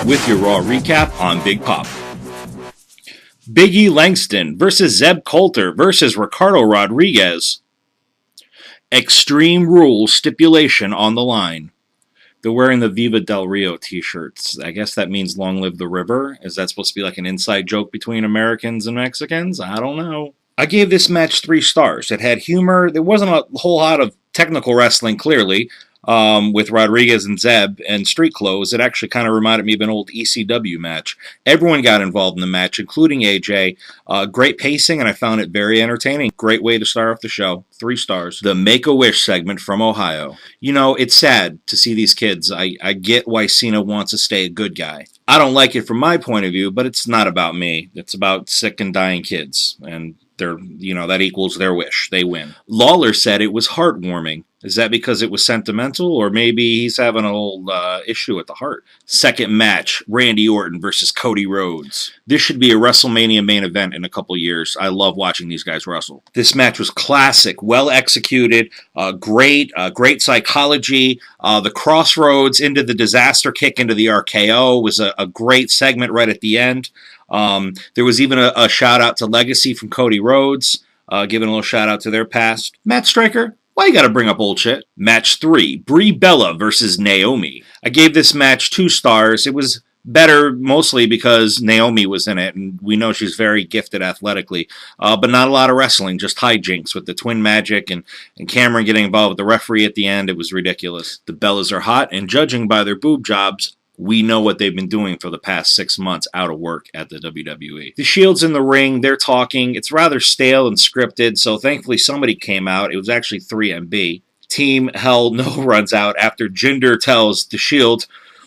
With your Raw recap on Big Pop. Big E Langston versus Zeb Coulter versus Ricardo Rodriguez. Extreme Rules stipulation on the line. They're wearing the Viva Del Rio t-shirts. I guess that means long live the river. Is that supposed to be like an inside joke between Americans and Mexicans? I don't know. I gave this match 3 stars. It had humor. There wasn't a whole lot of technical wrestling, clearly, with Rodriguez and Zeb and street clothes. It actually kind of reminded me of an old ECW match. Everyone got involved in the match, including AJ. Great pacing, and I found it very entertaining. Great way to start off the show. 3 stars. The Make-A-Wish segment from Ohio. You know, it's sad to see these kids. I get why Cena wants to stay a good guy. I don't like it from my point of view, but it's not about me. It's about sick and dying kids, and that equals their wish. They win. Lawler said it was heartwarming. Is that because it was sentimental, or maybe he's having a little issue with the heart? Second match, Randy Orton versus Cody Rhodes. This should be a WrestleMania main event in a couple years. I love watching these guys wrestle. This match was classic, well executed, great psychology. The crossroads into the disaster kick into the RKO was a great segment right at the end. There was even a shout out to Legacy from Cody Rhodes, giving a little shout out to their past. Matt Striker, why you gotta bring up old shit? Match 3, Brie Bella versus Naomi. I gave this match 2 stars. It was better mostly because Naomi was in it, and we know she's very gifted athletically, but not a lot of wrestling, just hijinks with the twin magic and Cameron getting involved with the referee at the end. It was ridiculous. The Bellas are hot, and judging by their boob jobs, we know what they've been doing for the past 6 months out of work at the WWE. The Shield's in the ring. They're talking. It's rather stale and scripted, so thankfully somebody came out. It was actually 3MB. Team Hell No runs out after Jinder tells the Shield,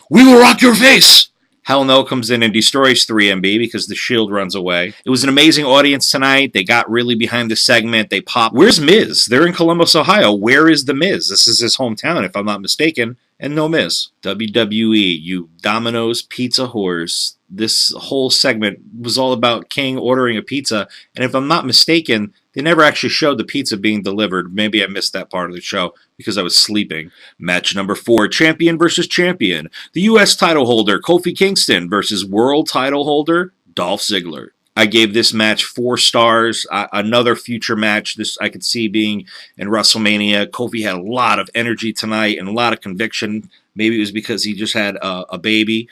"We will rock your face!" Hell No comes in and destroys 3MB because the Shield runs away. It was an amazing audience tonight. They got really behind the segment. They popped. Where's Miz? They're in Columbus, Ohio. Where is the Miz? This is his hometown, if I'm not mistaken. And no Miz. WWE, you Domino's pizza whores. This whole segment was all about King ordering a pizza. And if I'm not mistaken, they never actually showed the pizza being delivered. Maybe I missed that part of the show because I was sleeping. Match number 4, champion versus champion. The U.S. title holder, Kofi Kingston, versus world title holder, Dolph Ziggler. I gave this match 4 stars. Another future match this I could see being in WrestleMania. Kofi had a lot of energy tonight and a lot of conviction. Maybe it was because he just had a baby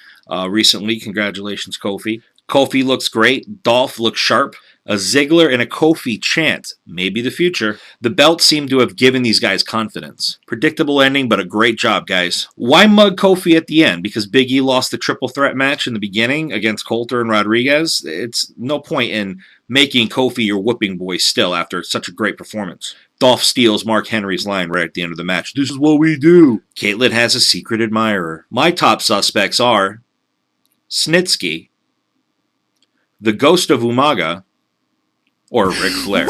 recently. Congratulations, Kofi. Kofi looks great. Dolph looks sharp. A Ziggler and a Kofi chant. Maybe the future. The belt seemed to have given these guys confidence. Predictable ending, but a great job, guys. Why mug Kofi at the end? Because Big E lost the triple threat match in the beginning against Coulter and Rodriguez? It's no point in making Kofi your whooping boy still after such a great performance. Dolph steals Mark Henry's line right at the end of the match. This is what we do. Caitlyn has a secret admirer. My top suspects are Snitsky, the Ghost of Umaga, or Ric Flair.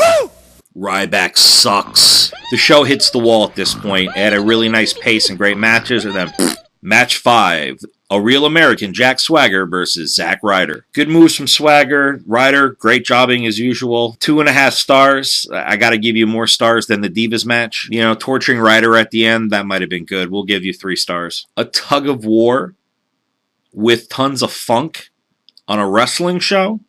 Ryback sucks. The show hits the wall at this point. It had a really nice pace and great matches, and then match 5. A Real American, Jack Swagger versus Zack Ryder. Good moves from Swagger. Ryder, great jobbing as usual. 2.5 stars. I gotta give you more stars than the Divas match. You know, torturing Ryder at the end, that might have been good. We'll give you 3 stars. A tug of war with tons of funk on a wrestling show?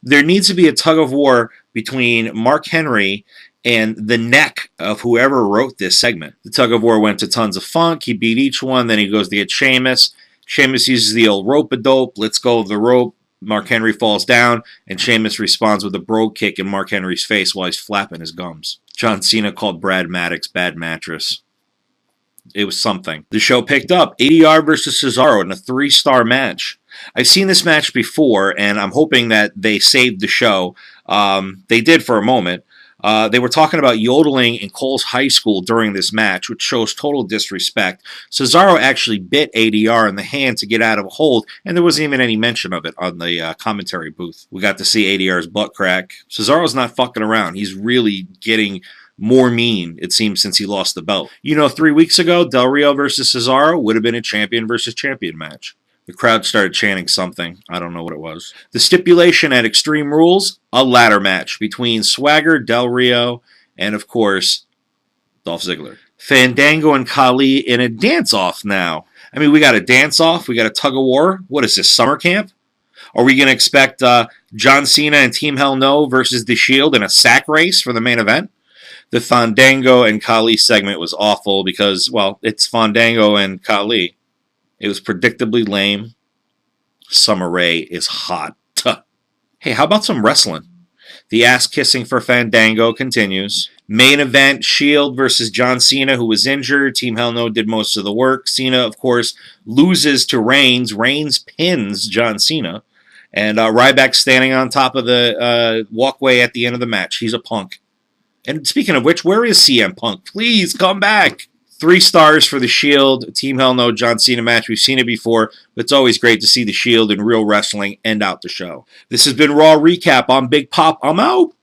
There needs to be a tug of war between Mark Henry and the neck of whoever wrote this segment. The tug of war went to tons of funk. He beat each one. Then he goes to get Sheamus. Sheamus uses the old rope-a-dope. Let's go of the rope. Mark Henry falls down, and Sheamus responds with a bro kick in Mark Henry's face while he's flapping his gums. John Cena called Brad Maddox bad mattress. It was something. The show picked up ADR versus Cesaro in a 3-star match. I've seen this match before, and I'm hoping that they saved the show. They did for a moment. They were talking about yodeling in Cole's high school during this match, which shows total disrespect. Cesaro actually bit ADR in the hand to get out of a hold, and there wasn't even any mention of it on the commentary booth. We got to see ADR's butt crack. Cesaro's not fucking around. He's really getting more mean, it seems, since he lost the belt. You know, 3 weeks ago, Del Rio versus Cesaro would have been a champion versus champion match. The crowd started chanting something. I don't know what it was. The stipulation at Extreme Rules, a ladder match between Swagger, Del Rio, and, of course, Dolph Ziggler. Fandango and Khali in a dance-off now. I mean, we got a dance-off, we got a tug-of-war. What is this, summer camp? Are we going to expect John Cena and Team Hell No versus The Shield in a sack race for the main event? The Fandango and Khali segment was awful because, well, it's Fandango and Khali. It was predictably lame. Summer Rae is hot. Hey, how about some wrestling? The ass-kissing for Fandango continues. Main event, Shield versus John Cena, who was injured. Team Hell No did most of the work. Cena, of course, loses to Reigns. Reigns pins John Cena. And Ryback standing on top of the walkway at the end of the match. He's a punk. And speaking of which, where is CM Punk? Please come back. 3 stars for the Shield, Team Hell No, John Cena match. We've seen it before, but it's always great to see the Shield in real wrestling end out the show. This has been Raw Recap on Big Pop. I'm out.